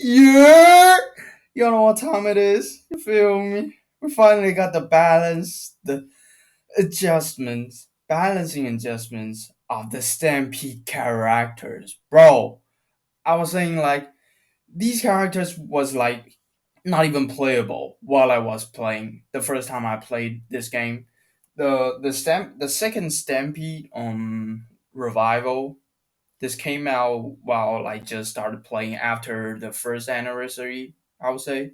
Yeah, you know what time it is. You feel me? We finally got the balance, the adjustments, balancing adjustments of the Stampede characters, bro. I was saying like these characters was like not even playable while I was playing the first time I played this game. The second Stampede revival, this came out while I just started playing after the first anniversary, I would say.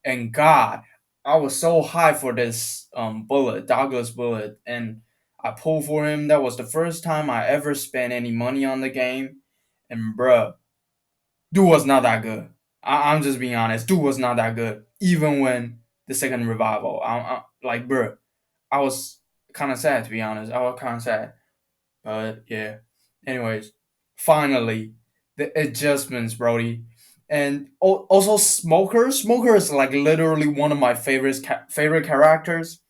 And God, I was so high for this bullet, Douglas bullet, and I pulled for him. That was the first time I ever spent any money on the game. And bruh, dude was not that good. I'm just being honest. Dude was not that good. Even when the second revival, like bruh, I was kind of sad to be honest. I was kind of sad. But yeah. Anyways, finally the adjustments, Brody, and also Smoker. Smoker is like literally one of my favorite characters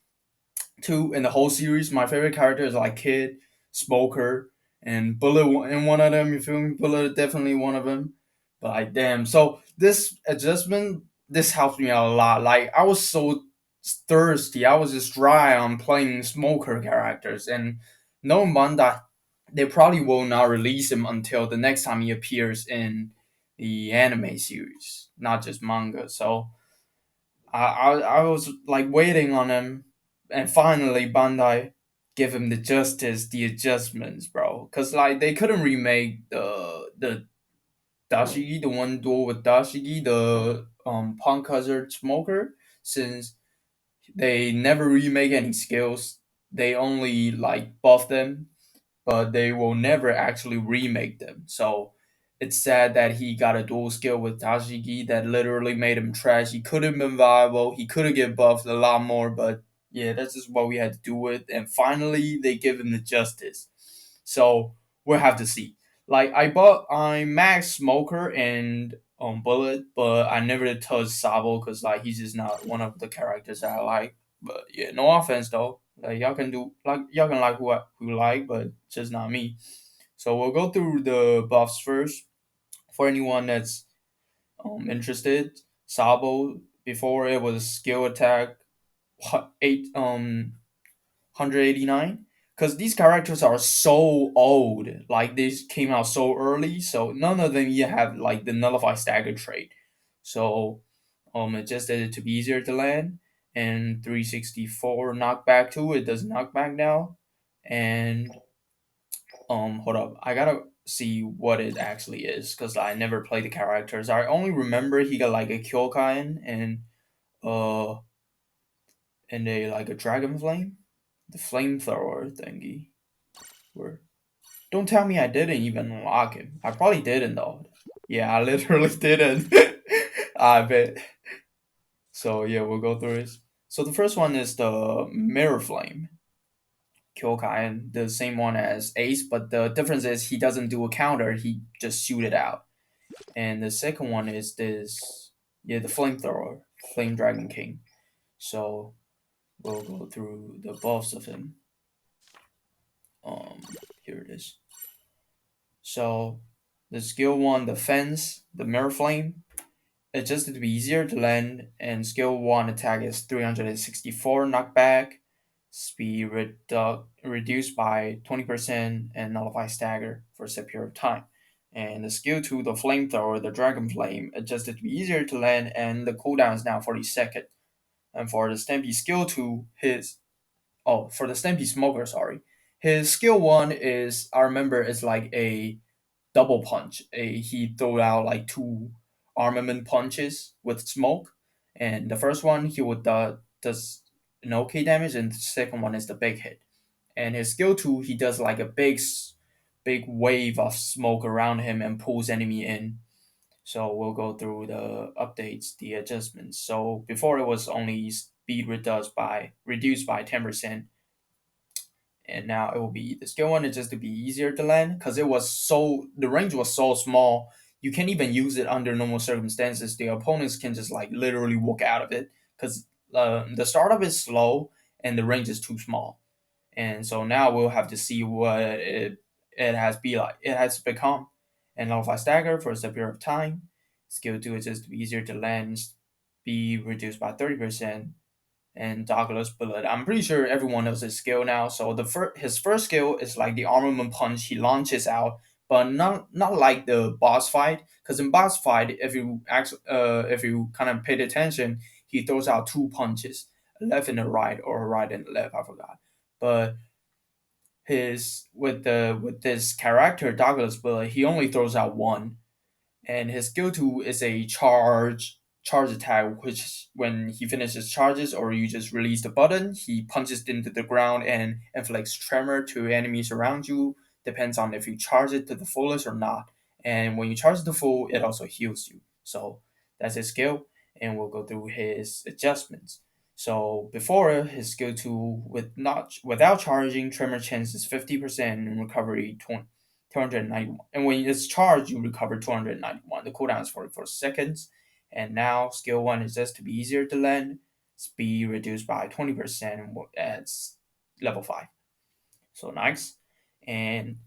too in the whole series. My favorite character is like Kid, Smoker, and Bullet. In one of them, you feel me? Bullet definitely one of them. But like, damn. So this adjustment, this helped me out a lot. Like I was so thirsty. I was just dry on playing Smoker characters, and knowing one that they probably will not release him until the next time he appears in the anime series, not just manga. So I was like waiting on him, and finally Bandai give him the justice, the adjustments, bro. Cause like they couldn't remake the Dashigi, the one duel with Dashigi, the Punk Hazard Smoker, since they never remake any skills. They only like buff them, but they will never actually remake them. So it's sad that he got a dual skill with Tashigi that literally made him trash. He could have been viable. He could have get buffed a lot more, but yeah, that's just what we had to do with. And finally, they give him the justice. So we'll have to see. Like I max Smoker and Bullet, but I never touched Sabo because like he's just not one of the characters that I like. But yeah, no offense though. Like y'all can like who you like, but just not me. So we'll go through the buffs first for anyone that's interested. Sabo, before it was skill attack eight 189, because these characters are so old. Like they came out so early, so none of them yet have like the nullify stagger trait. So it just did it to be easier to land. And 364 knockback too. It does knockback now. And hold up, I gotta see what it actually is because I never played the characters. I only remember he got like a Kyokain uh and a like a dragon flame, the flamethrower thingy. Where don't tell me I didn't even unlock him. I probably didn't though. Yeah, I literally didn't. I bet. So yeah, we'll go through it. So the first one is the mirror flame. Kyokai, the same one as Ace, but the difference is he doesn't do a counter, he just shoot it out. And the second one is this, yeah, the flamethrower, Flame Dragon King. So we'll go through the buffs of him. Here it is. So the skill one, the fence, the mirror flame, adjusted to be easier to land, and skill one attack is 364 knockback, speed reduced by 20%, and nullify stagger for a set period of time. And the skill 2, the flamethrower, the dragon flame, adjusted to be easier to land, and the cooldown is now 40 seconds. And for the Stampede skill 2, for the Stampede smoker, sorry, his skill 1 is, I remember, is like a double punch. He threw out like two armament punches with smoke, and the first one he would does an okay damage, and the second one is the big hit. And his skill two, he does like a big wave of smoke around him and pulls enemy in. So we'll go through the updates, the adjustments. So before it was only speed reduced by 10%, and now it will be the skill one is just to be easier to land because the range was so small you can't even use it under normal circumstances. The opponents can just like literally walk out of it because the startup is slow and the range is too small. And so now we'll have to see what it has become. And now if I stagger for a set period of time, Skill 2 is just easier to land, speed reduced by 30%, and Douglas Bullet. I'm pretty sure everyone knows his skill now. So his first skill is like the armament punch he launches out, but not like the boss fight. Because in boss fight, if you kind of paid attention, he throws out two punches, a left and a right, or a right and a left. I forgot. But his with this character Douglas Bullet, he only throws out one, and his skill 2 is a charge attack, which when he finishes charges or you just release the button, he punches into the ground and inflicts tremor to enemies around you. Depends on if you charge it to the fullest or not. And when you charge it to full, it also heals you. So that's his skill, and we'll go through his adjustments. So before his skill 2 without charging, tremor chance is 50% and recovery 291. And when it's charged, you recover 291. The cooldown is 44 seconds. And now skill 1 is just to be easier to land. Speed reduced by 20% at level 5. So nice. And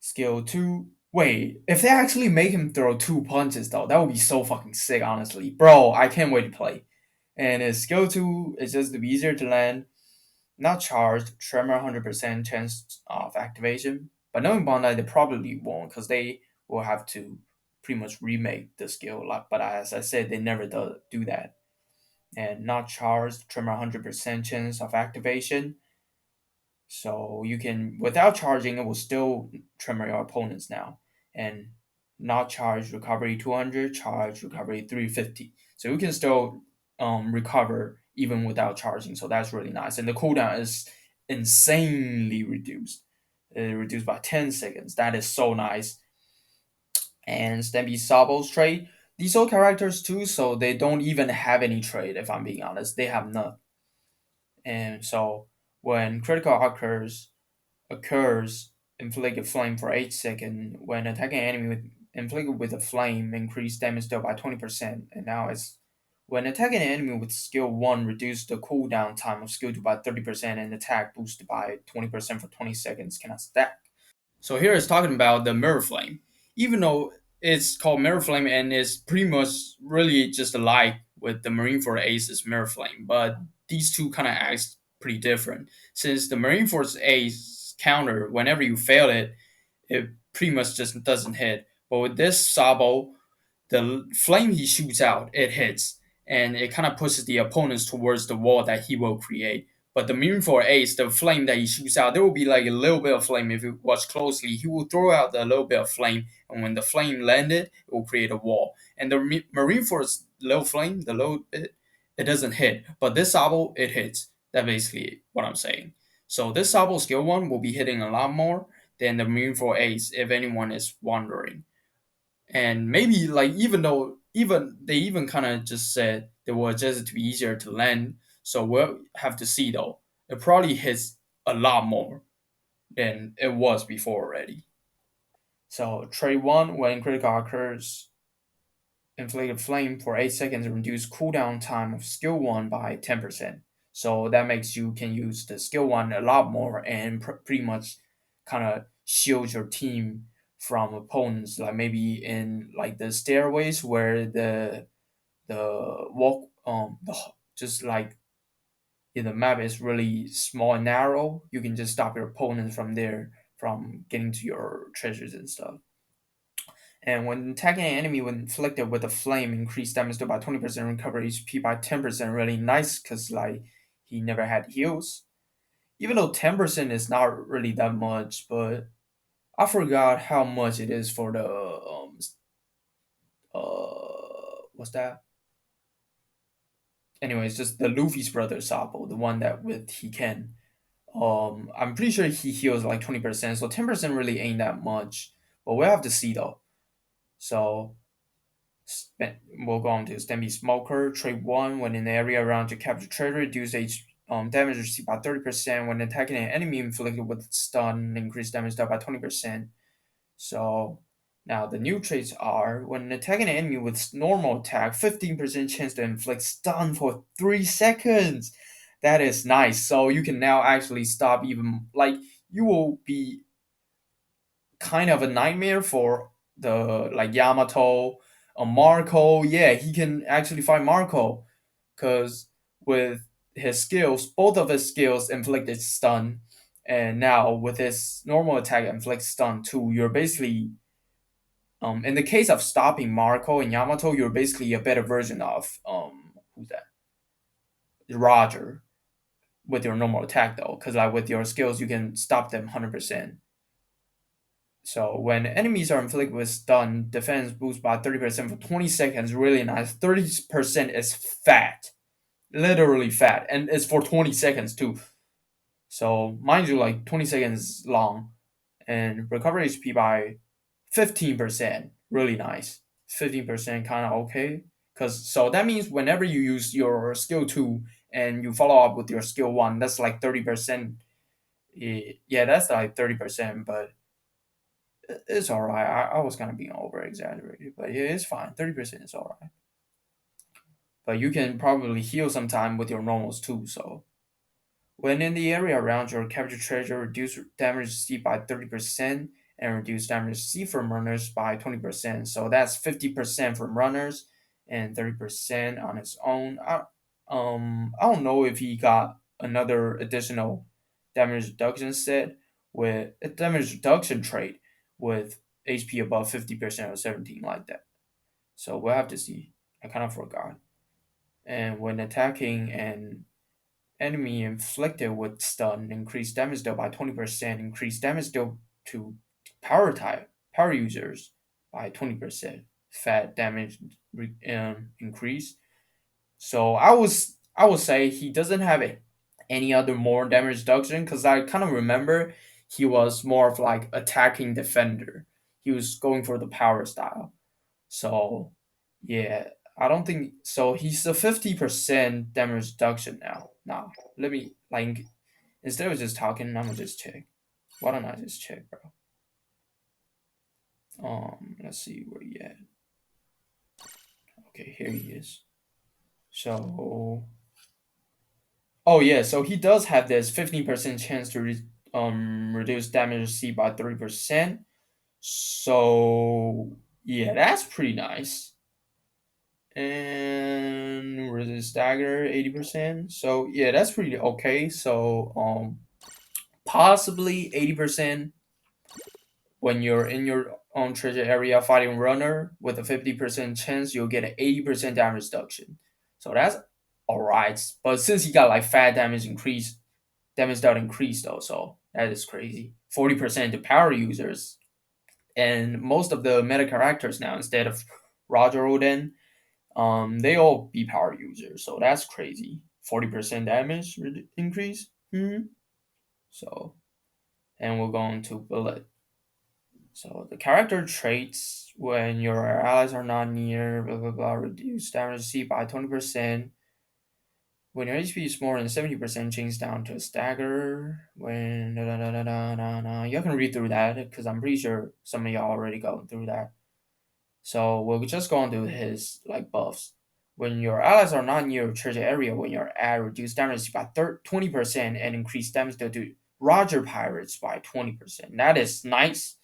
skill 2. Wait, if they actually make him throw two punches though, that would be so fucking sick, honestly. Bro, I can't wait to play. And his skill 2 is just to be easier to land, not charged, tremor 100% chance of activation. But knowing Bandai, they probably won't because they will have to pretty much remake the skill. But as I said, they never do that. And not charged, tremor 100% chance of activation. So you can, without charging, it will still tremor your opponents now. And not charged, recovery 200, charged, recovery 350. So you can still recover even without charging. So that's really nice. And the cooldown is insanely reduced. Reduced by 10 seconds. That is so nice. And Stampede SABO's trade. These old characters too, so they don't even have any trade, if I'm being honest. They have none. And so when critical occurs, inflict a flame for 8 seconds. When attacking enemy with inflicted with a flame, increase damage dealt by 20%. And now it's when attacking an enemy with skill 1, reduce the cooldown time of skill 2 by 30% and attack boosted by 20% for 20 seconds cannot stack. So here it's talking about the mirror flame. Even though it's called mirror flame and it's pretty much really just alike with the Marineford Ace's mirror flame, but these two kind of act pretty different. Since the Marineford Ace counter, whenever you fail it, it pretty much just doesn't hit. But with this Sabo, the flame he shoots out, it hits, and it kind of pushes the opponents towards the wall that he will create. But the Mune for Ace, the flame that he shoots out, there will be like a little bit of flame. If you watch closely, he will throw out a little bit of flame, and when the flame landed, it will create a wall. And the Marine Force little flame, the little bit, it doesn't hit. But this Sabo, it hits. That's basically what I'm saying. So this Sabo skill 1 will be hitting a lot more than the Marine for Ace, if anyone is wondering. And maybe like even though even they even kind of just said they were just to be easier to land, so we'll have to see though. It probably hits a lot more than it was before already. So trade 1, when critical occurs, inflict a flame for 8 seconds and reduce cooldown time of skill 1 by 10%. So that makes you can use the skill 1 a lot more and pretty much kind of shield your team from opponents, like maybe in like the stairways where the walk the just like the map is really small and narrow, you can just stop your opponents from there from getting to your treasures and stuff. And when attacking an enemy when inflicted with a flame, increase damage by 20%, recover HP by 10%. Really nice because like he never had heals. Even though 10% is not really that much, but I forgot how much it is for the what's that? Anyways, just the Luffy's brother Sabo, the one that with he can. I'm pretty sure he heals like 20%, so 10% really ain't that much. But we'll have to see though. So we'll go on to Stampede Smoker. Trade 1, when in the area around to capture treasure, reduce damage received by 30%. When attacking an enemy inflicted with stun, increase damage dealt by 20%. So now the new traits are when attacking an enemy with normal attack, 15% chance to inflict stun for 3 seconds. That is nice. So you can now actually stop even like you will be kind of a nightmare for the like Yamato, a Marco, yeah, he can actually fight Marco, because with his skills, both of his skills inflicted stun, and now with his normal attack inflicts stun too. You're basically in the case of stopping Marco and Yamato, you're basically a better version of who's that? Roger with your normal attack though, because like with your skills you can stop them 100%. So when enemies are inflicted with stun, defense boost by 30% for 20 seconds. Really nice. 30% is fat, literally fat, and it's for 20 seconds too. So mind you, like 20 seconds long, and recover HP by 15%. Really nice. 15% kind of okay. Cause so that means whenever you use your skill two and you follow up with your skill one, that's like 30%. Yeah, that's like 30%, but it's all right. I was kind of being over exaggerated, but yeah, it's fine. 30% is all right. But you can probably heal sometime with your normals too. So when in the area around your captured treasure, reduce damage received by 30% and reduce damage received from runners by 20%. So that's 50% from runners and 30% on its own. I don't know if he got another additional damage reduction set with a damage reduction trait with HP above 50% or 17 like that. So we'll have to see. I kind of forgot. And when attacking an enemy inflicted with stun, increase damage dealt by 20%, increase damage dealt to power users by 20%. Fat damage increase. So I would say he doesn't have any other more damage reduction, because I kind of remember he was more of like attacking defender. He was going for the power style. So yeah, I don't think so. He's a 50% damage reduction now. Now let me like instead of just talking, I'm gonna just check. Why don't I just check, bro? Let's see where he at. Okay, here he is. So oh yeah, so he does have this 15% chance to reduce damage received by 30%. So yeah, that's pretty nice. And resist dagger 80%. So yeah, that's pretty okay. So possibly 80% when you're in your own treasure area fighting runner with a 50% chance you'll get an 80% damage reduction. So that's alright. But since he got like fat damage increase, damage that increase though, so that is crazy. 40% to power users. And most of the meta characters now, instead of Roger Odin, they all be power users, so that's crazy. 40% damage increase. So, and we're going to bullet. So the character traits when your allies are not near, blah blah blah, reduce damage received by 20%. When your HP is more than 70%, change down to a stagger. When da, da, da, da, da, da, da. You can read through that because I'm pretty sure some of y'all already going through that. So we'll just go on to his like buffs. When your allies are not near your treasure area, when you're at reduce damage by 20% and increase damage to Roger pirates by 20%. That is nice.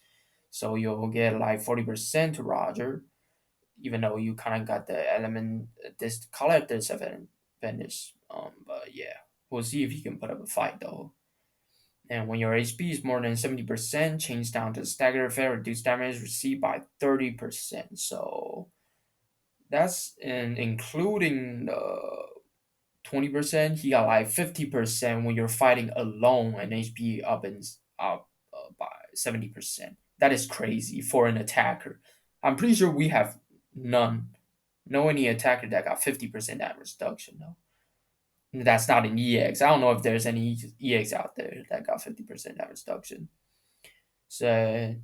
So you'll get like 40% to Roger, even though you kind of got the element this color disadvantage. But yeah, we'll see if he can put up a fight though. And when your HP is more than 70%, change down to stagger effect, reduce damage received by 30%. So that's including the 20%. He got like 50% when you're fighting alone and HP up by 70%. That is crazy for an attacker. I'm pretty sure we have none. No any attacker that got 50% damage reduction though. That's not an EX. I don't know if there's any EX out there that got 50% damage reduction. So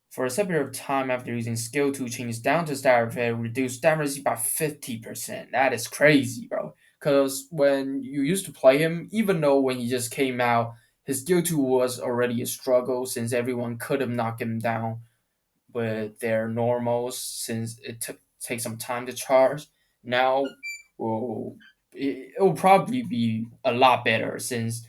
for a set period of time after using skill 2 change down to stagger effect, reduce damage by 50%. That is crazy, bro. Because when you used to play him, even though when he just came out, his skill 2 was already a struggle since everyone could have knocked him down with their normals since it takes some time to charge. Now, well, it will probably be a lot better since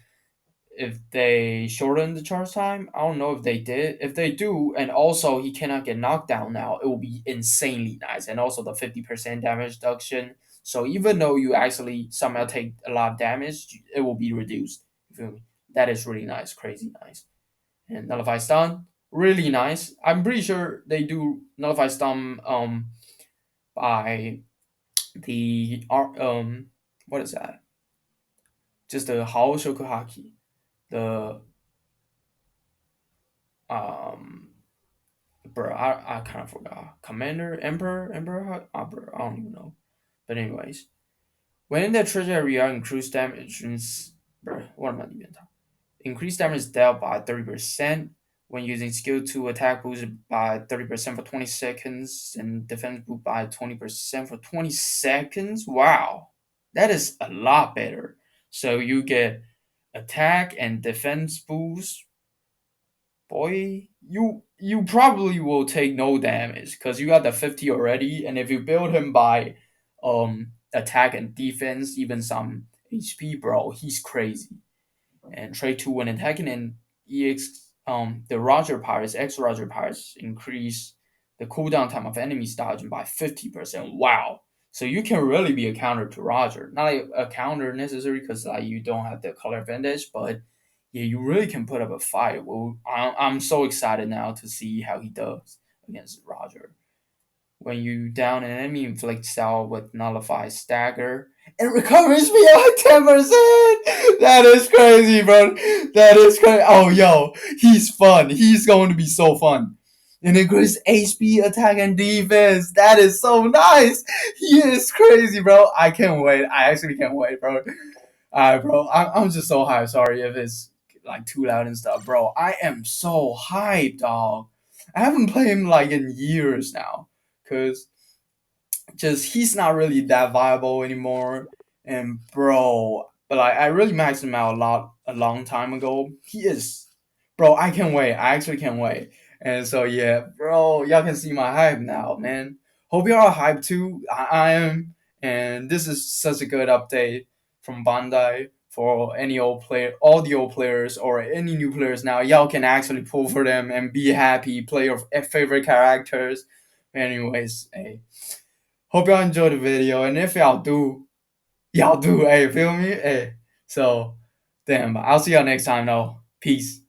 if they shorten the charge time. I don't know if they did. If they do, and also he cannot get knocked down now, it will be insanely nice. And also the 50% damage reduction. So even though you actually somehow take a lot of damage, it will be reduced. You feel me? That is really nice, crazy nice. And nullify stun, really nice. I'm pretty sure they do nullify stun by the what is that? Just the Hao Shokuhaki, the um bro, I kind of forgot. Commander, Emperor, bro, I don't even know. But anyways, when in the treasure area, increased damage, bro, what am I even talking? Increased damage dealt by 30% when using skill 2 attack boosted by 30% for 20 seconds and defense boost by 20% for 20 seconds. Wow, that is a lot better. So you get attack and defense boost. Boy, you probably will take no damage because you got the 50 already, and if you build him by attack and defense, even some HP, bro, he's crazy. And trade 2 when attacking and EX the Roger Pirates, X Roger Pirates increase the cooldown time of enemies dodging by 50%. Wow. So you can really be a counter to Roger. Not a counter necessary because like you don't have the color advantage, but yeah, you really can put up a fight. Well, I'm so excited now to see how he does against Roger. When you down an enemy, inflict style with nullify stagger and recovers me by 10%. That is crazy, bro. That is crazy. Oh, yo, he's fun. He's going to be so fun. And increase HP, attack, and defense. That is so nice. He is crazy, bro. I can't wait. I actually can't wait, bro. Alright, bro. I'm just so hyped. Sorry if it's like too loud and stuff, bro. I am so hyped, dog. I haven't played him like in years now, cause just he's not really that viable anymore. And bro, but like I really maxed him out a long time ago. He is, bro. I can't wait. I actually can't wait. And so yeah, bro, y'all can see my hype now, man. Hope y'all are hyped too. I am, and this is such a good update from Bandai for any old player, all the old players or any new players now. Y'all can actually pull for them and be happy, play your favorite characters. Anyways, hey, hope y'all enjoyed the video, and if y'all do, hey, feel me? Hey, so, damn, I'll see y'all next time, though. Peace.